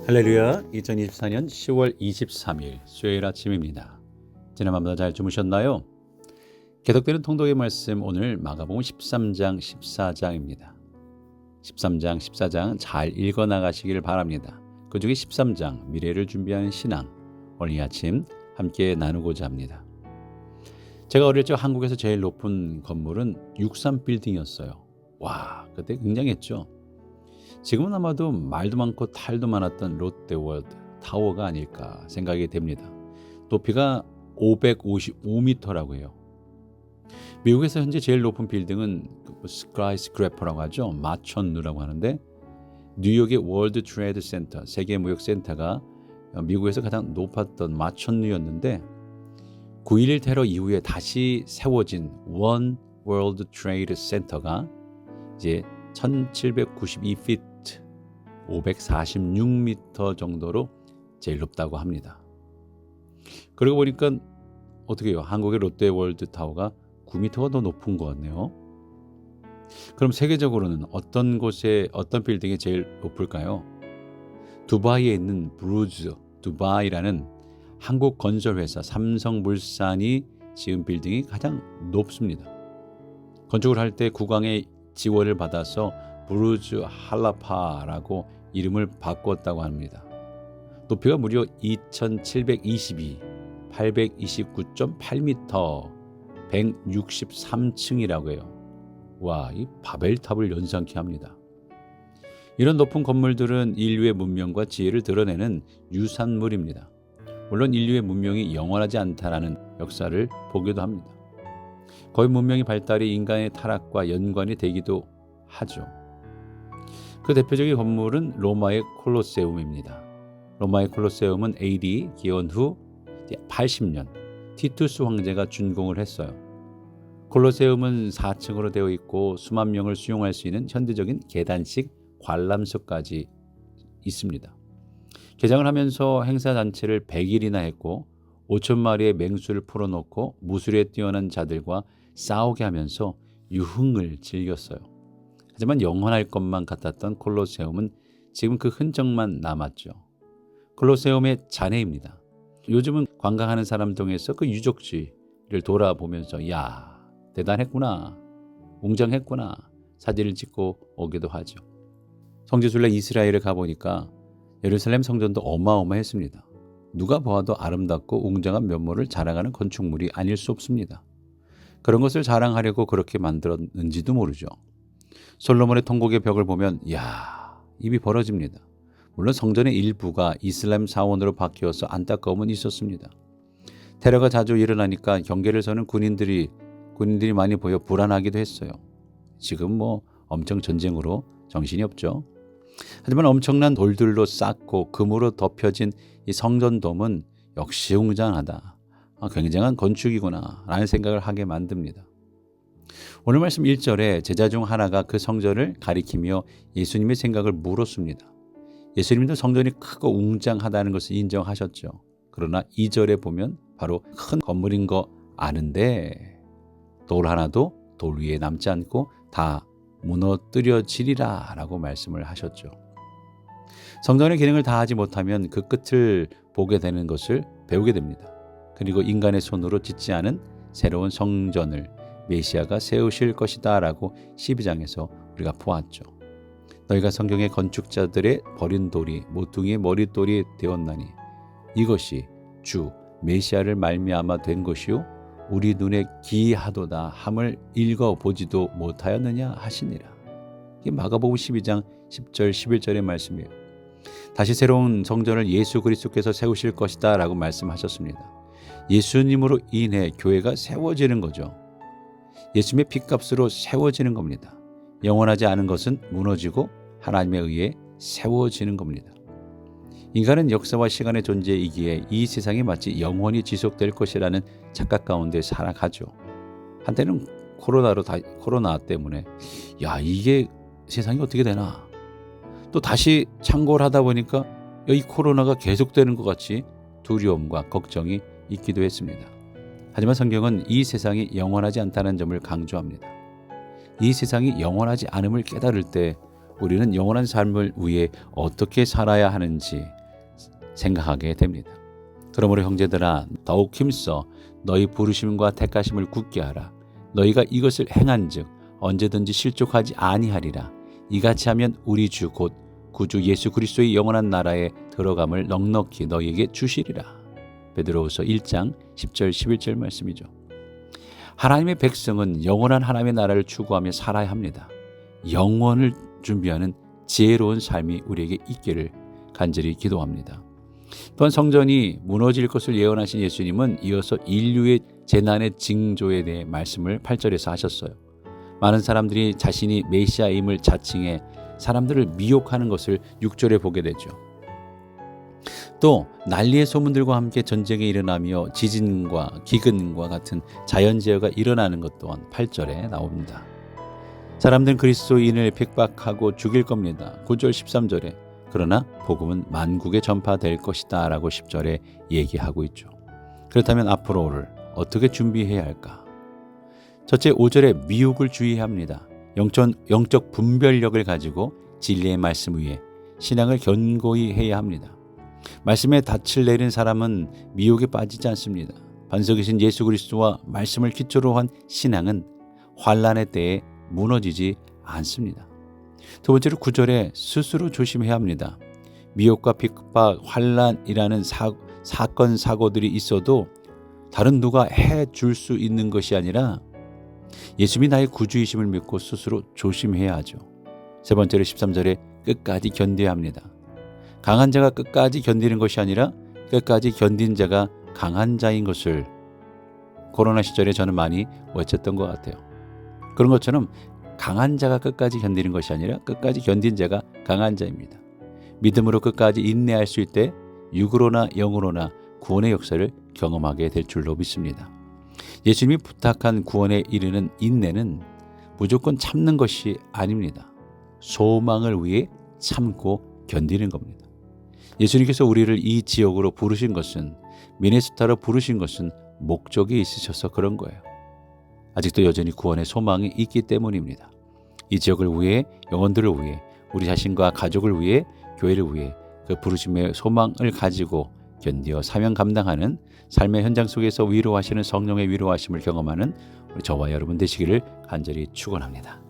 할렐루야. 2024년 10월 23일 수요일 아침입니다. 지난밤보다 잘 주무셨나요? 계속되는 통독의 말씀, 오늘 마가복음 13장 14장입니다. 13장 14장 잘 읽어나가시길 바랍니다. 그 중에 13장 미래를 준비하는 신앙, 오늘 이 아침 함께 나누고자 합니다. 제가 어릴 적 한국에서 제일 높은 건물은 63빌딩이었어요. 와, 그때 굉장했죠. 지금은 아마도 말도 많고 탈도 많았던 롯데월드 타워가 아닐까 생각이 됩니다. 높이가 555m라고 해요. 미국에서 현재 제일 높은 빌딩은 스카이스크래퍼라고 하죠. 마천루라고 하는데, 뉴욕의 월드 트레이드 센터, 세계무역센터가 미국에서 가장 높았던 마천루였는데, 9.11 테러 이후에 다시 세워진 원 월드 트레이드 센터가 이제 1792피트 546m 정도로 제일 높다고 합니다. 그러고 보니까 어떻게 해요? 한국의 롯데월드타워가 9m가 더 높은 것 같네요. 그럼 세계적으로는 어떤 곳에, 어떤 빌딩이 제일 높을까요? 두바이에 있는 부르즈 두바이라는 한국 건설회사 삼성물산이 지은 빌딩이 가장 높습니다. 건축을 할 때 국왕의 지원을 받아서 부르즈 할라파라고 이름을 바꿨다고 합니다. 높이가 무려 2722, 829.8m, 163층이라고 해요. 와, 이 바벨탑을 연상케 합니다. 이런 높은 건물들은 인류의 문명과 지혜를 드러내는 유산물입니다. 물론 인류의 문명이 영원하지 않다라는 역사를 보기도 합니다. 거의 문명의 발달이 인간의 타락과 연관이 되기도 하죠. 그 대표적인 건물은 로마의 콜로세움입니다. 로마의 콜로세움은 AD 기원 후 80년 티투스 황제가 준공을 했어요. 콜로세움은 4층으로 되어 있고 수만 명을 수용할 수 있는 현대적인 계단식 관람석까지 있습니다. 개장을 하면서 행사 잔치를 100일이나 했고 5천 마리의 맹수를 풀어놓고 무술에 뛰어난 자들과 싸우게 하면서 유흥을 즐겼어요. 하지만 영원할 것만 같았던 콜로세움은 지금 그 흔적만 남았죠. 콜로세움의 잔해입니다. 요즘은 관광하는 사람 통해서 그 유적지를 돌아보면서 야, 대단했구나, 웅장했구나 사진을 찍고 오기도 하죠. 성지순례 이스라엘을 가보니까 예루살렘 성전도 어마어마했습니다. 누가 보아도 아름답고 웅장한 면모를 자랑하는 건축물이 아닐 수 없습니다. 그런 것을 자랑하려고 그렇게 만들었는지도 모르죠. 솔로몬의 통곡의 벽을 보면 입이 벌어집니다. 물론 성전의 일부가 이슬람 사원으로 바뀌어서 안타까움은 있었습니다. 테러가 자주 일어나니까 경계를 서는 군인들이 많이 보여 불안하기도 했어요. 지금 엄청 전쟁으로 정신이 없죠. 하지만 엄청난 돌들로 쌓고 금으로 덮여진 이 성전돔은 역시 웅장하다, 굉장한 건축이구나 라는 생각을 하게 만듭니다. 오늘 말씀 1절에 제자 중 하나가 그 성전을 가리키며 예수님의 생각을 물었습니다. 예수님도 성전이 크고 웅장하다는 것을 인정하셨죠. 그러나 2절에 보면 바로 큰 건물인 거 아는데 돌 하나도 돌 위에 남지 않고 다 무너뜨려지리라 라고 말씀을 하셨죠. 성전의 기능을 다하지 못하면 그 끝을 보게 되는 것을 배우게 됩니다. 그리고 인간의 손으로 짓지 않은 새로운 성전을 메시아가 세우실 것이다 라고 12장에서 우리가 보았죠. 너희가 성경의 건축자들의 버린 돌이 모퉁이의 머릿돌이 되었나니 이것이 주 메시아를 말미암아 된 것이요 우리 눈에 기이하도다 함을 읽어보지도 못하였느냐 하시니라. 이게 마가복음 12장 10절 11절의 말씀이에요. 다시 새로운 성전을 예수 그리스도께서 세우실 것이다 라고 말씀하셨습니다. 예수님으로 인해 교회가 세워지는 거죠. 예수님의 피값으로 세워지는 겁니다. 영원하지 않은 것은 무너지고 하나님에 의해 세워지는 겁니다. 인간은 역사와 시간의 존재이기에 이 세상이 마치 영원히 지속될 것이라는 착각 가운데 살아가죠. 한때는 코로나 때문에 이게 세상이 어떻게 되나, 또 다시 창궐 하다 보니까 이 코로나가 계속되는 것 같이 두려움과 걱정이 있기도 했습니다. 하지만 성경은 이 세상이 영원하지 않다는 점을 강조합니다. 이 세상이 영원하지 않음을 깨달을 때 우리는 영원한 삶을 위해 어떻게 살아야 하는지 생각하게 됩니다. 그러므로 형제들아, 더욱 힘써 너희 부르심과 택하심을 굳게 하라. 너희가 이것을 행한즉 언제든지 실족하지 아니하리라. 이같이 하면 우리 주 곧 구주 예수 그리스도의 영원한 나라에 들어감을 넉넉히 너희에게 주시리라. 베드로후서 1장 10절 11절 말씀이죠. 하나님의 백성은 영원한 하나님의 나라를 추구하며 살아야 합니다. 영원을 준비하는 지혜로운 삶이 우리에게 있기를 간절히 기도합니다. 또한 성전이 무너질 것을 예언하신 예수님은 이어서 인류의 재난의 징조에 대해 말씀을 8절에서 하셨어요. 많은 사람들이 자신이 메시아임을 자칭해 사람들을 미혹하는 것을 6절에 보게 되죠. 또 난리의 소문들과 함께 전쟁이 일어나며 지진과 기근과 같은 자연재해가 일어나는 것 또한 8절에 나옵니다. 사람들은 그리스도인을 핍박하고 죽일 겁니다. 9절 13절에 그러나 복음은 만국에 전파될 것이다 라고 10절에 얘기하고 있죠. 그렇다면 앞으로를 어떻게 준비해야 할까? 첫째, 5절에 미혹을 주의해야 합니다. 영적 분별력을 가지고 진리의 말씀 위에 신앙을 견고히 해야 합니다. 말씀에 닻을 내린 사람은 미혹에 빠지지 않습니다. 반석이신 예수 그리스도와 말씀을 기초로 한 신앙은 환난의 때에 무너지지 않습니다. 두 번째로 9절에 스스로 조심해야 합니다. 미혹과 핍박, 환난이라는 사건 사고들이 있어도 다른 누가 해줄 수 있는 것이 아니라 예수님이 나의 구주이심을 믿고 스스로 조심해야 하죠. 세 번째로 13절에 끝까지 견뎌야 합니다. 강한 자가 끝까지 견디는 것이 아니라 끝까지 견딘 자가 강한 자인 것을 코로나 시절에 저는 많이 외쳤던 것 같아요. 그런 것처럼 강한 자가 끝까지 견디는 것이 아니라 끝까지 견딘 자가 강한 자입니다. 믿음으로 끝까지 인내할 수 있을 때 육으로나 영으로나 구원의 역사를 경험하게 될 줄로 믿습니다. 예수님이 부탁한 구원에 이르는 인내는 무조건 참는 것이 아닙니다. 소망을 위해 참고 견디는 겁니다. 예수님께서 우리를 이 지역으로 부르신 것은, 미네소타로 부르신 것은 목적이 있으셔서 그런 거예요. 아직도 여전히 구원의 소망이 있기 때문입니다. 이 지역을 위해, 영혼들을 위해, 우리 자신과 가족을 위해, 교회를 위해 그 부르심의 소망을 가지고 견디어 사명 감당하는 삶의 현장 속에서 위로하시는 성령의 위로하심을 경험하는 우리 저와 여러분 되시기를 간절히 축원합니다.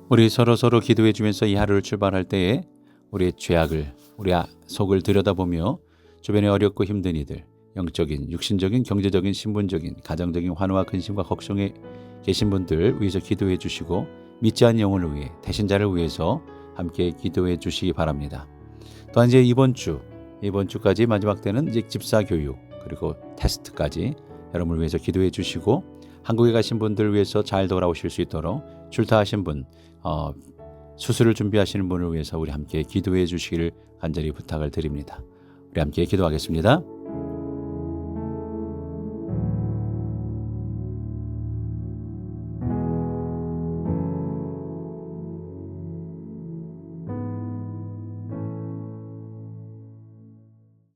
우리 서로 기도해 주면서 이 하루를 출발할 때에 우리의 죄악을, 우리 속을 들여다보며 주변에 어렵고 힘든 이들, 영적인, 육신적인, 경제적인, 신분적인, 가정적인 환호와 근심과 걱정에 계신 분들 위해서 기도해 주시고, 믿지 않는 영혼을 위해, 대신자를 위해서 함께 기도해 주시기 바랍니다. 또한 이제 이번 주까지 마지막 때는 이제 집사 교육 그리고 테스트까지 여러분을 위해서 기도해 주시고, 한국에 가신 분들을 위해서 잘 돌아오실 수 있도록 출타하신 분, 수술을 준비하시는 분을 위해서 우리 함께 기도해 주시기를 간절히 부탁을 드립니다. 우리 함께 기도하겠습니다.